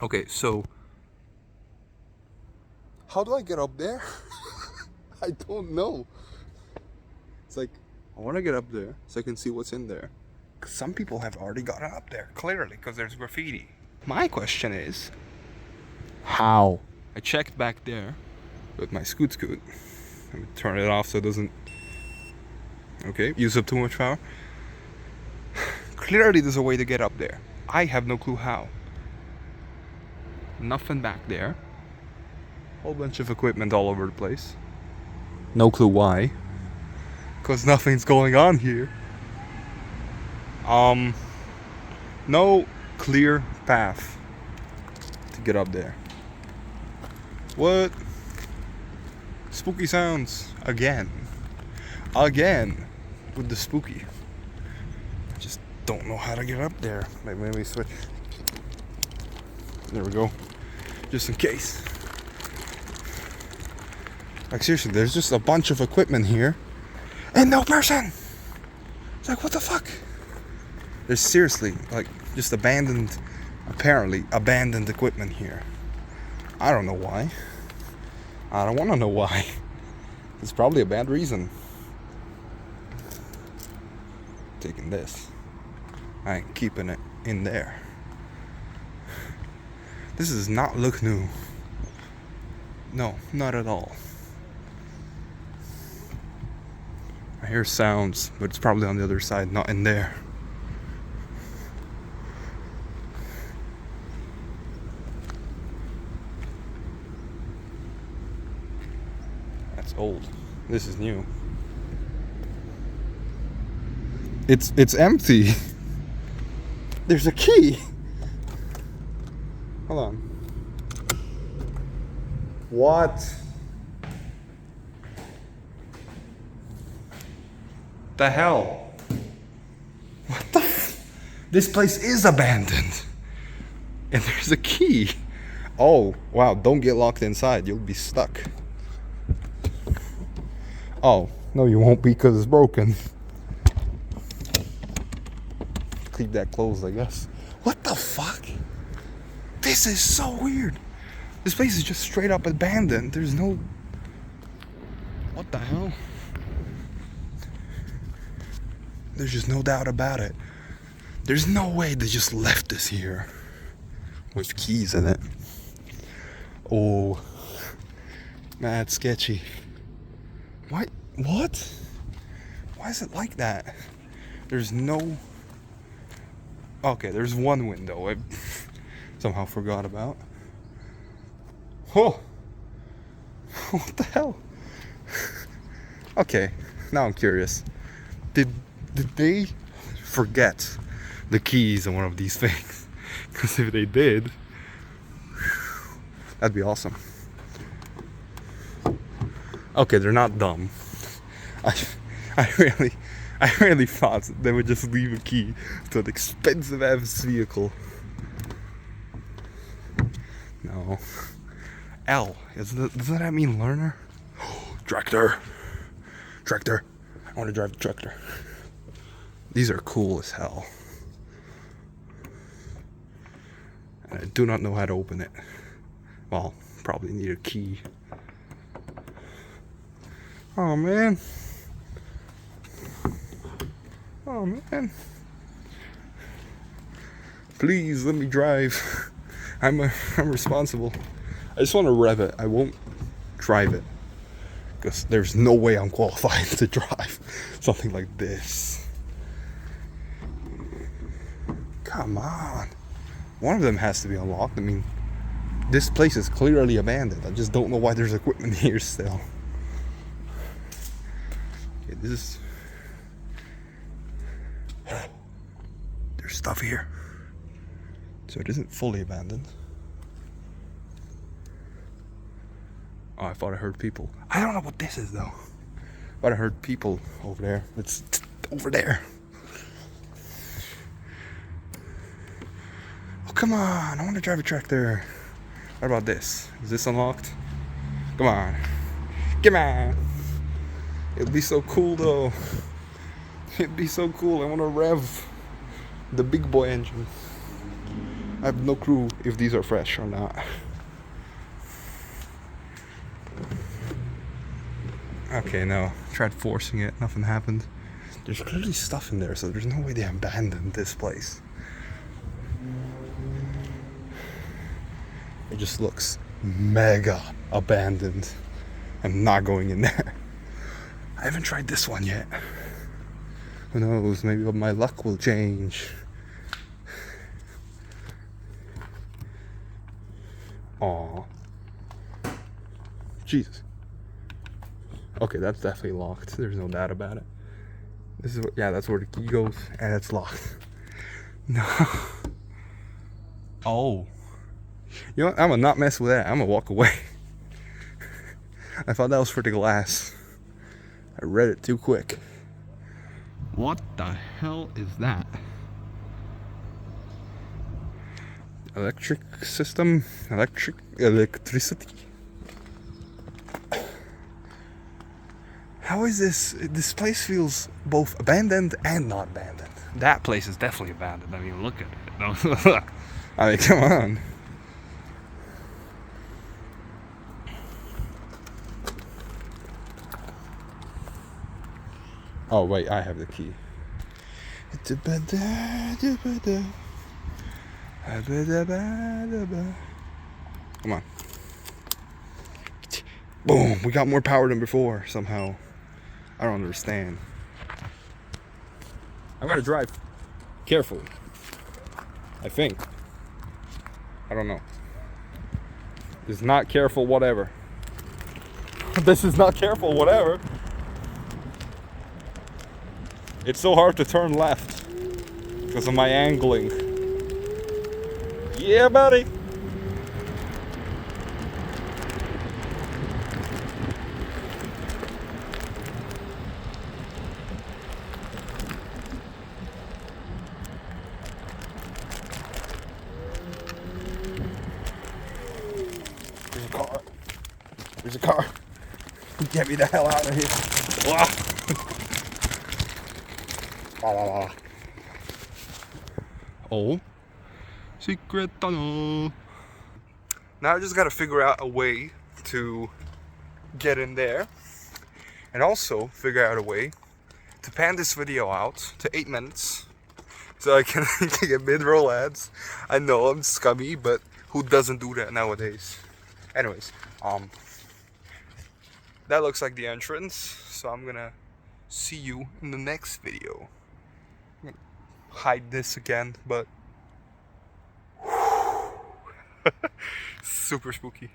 Okay, so how do I get up there? I don't know. It's like I want to get up there so I can see what's in there. 'Cause some people have already gotten up there, clearly, because there's graffiti. My question is, how? I checked back there with my scoot. Let me turn it off so it doesn't. Okay, use up too much power. Clearly, there's a way to get up there. I have no clue how. Nothing back there. Whole bunch of equipment all over the place. No clue why. Because nothing's going on here. No clear path to get up there. What? Spooky sounds again. Again with the spooky. I just don't know how to get up there. Maybe switch. There we go. Just in case. Like seriously, there's just a bunch of equipment here and no person. It's like, what the fuck? There's seriously like just apparently abandoned equipment here. I don't know why. I don't want to know why. It's probably a bad reason. Taking this. I ain't keeping it in there. This does not look new. No, not at all. I hear sounds, but it's probably on the other side, not in there. That's old. This is new. It's empty. There's a key. Hold on. What? The hell? What the This place is abandoned. And there's a key. Oh, wow, don't get locked inside. You'll be stuck. Oh, no you won't be because it's broken. Keep that closed, I guess. What the fuck? This is so weird. This place is just straight up abandoned. There's no... What the hell? There's just no doubt about it. There's no way they just left this here with keys in it. Oh, mad sketchy. What? What? Why is it like that? There's no... Okay, there's one window I somehow forgot about. Oh! What the hell? Okay, now I'm curious. Did they forget the keys on one of these things? Because if they did, that'd be awesome. Okay, they're not dumb. I really thought they would just leave a key to an expensive ass vehicle. No. L. Doesn't that mean learner? Tractor. Tractor. I want to drive the tractor. These are cool as hell. And I do not know how to open it. Well, probably need a key. Oh man. Oh man. Please let me drive. I'm responsible. I just want to rev it. I won't drive it. Because there's no way I'm qualified to drive something like this. Come on. One of them has to be unlocked. I mean, this place is clearly abandoned. I just don't know why there's equipment here still. Okay, this is... There's stuff here. So it isn't fully abandoned. Oh, I thought I heard people. I don't know what this is though. But I heard people over there. It's over there. Oh, come on. I want to drive a tractor. What about this? Is this unlocked? Come on. Come on. It'd be so cool though. It'd be so cool. I want to rev the big boy engine. I have no clue if these are fresh or not. Okay, no. Tried forcing it, nothing happened. There's clearly stuff in there, so there's no way they abandoned this place. It just looks mega abandoned. I'm not going in there. I haven't tried this one yet. Who knows, maybe my luck will change. Aw. Jesus. Okay, that's definitely locked. There's no doubt about it. This is yeah, that's where the key goes, and it's locked. No. Oh. You know what? I'm gonna not mess with that. I'm gonna walk away. I thought that was for the glass. I read it too quick. What the hell is that? Electric system? Electricity? How is this? This place feels both abandoned and not abandoned. That place is definitely abandoned. I mean, look at it. No, I mean, come on. Oh wait, I have the key. Come on. Boom, we got more power than before somehow. I don't understand. I'm gonna drive carefully. I think. I don't know. It's not careful whatever. This is not careful whatever. It's so hard to turn left because of my angling. Yeah, buddy. There's a car. There's a car. Get me the hell out of here. Oh, secret tunnel. Now I just gotta figure out a way to get in there, and also figure out a way to pan this video out to 8 minutes so I can get mid-roll ads. I know I'm scummy, but who doesn't do that nowadays? Anyways, that looks like the entrance, so I'm gonna see you in the next video. I'm gonna hide this again, but super spooky.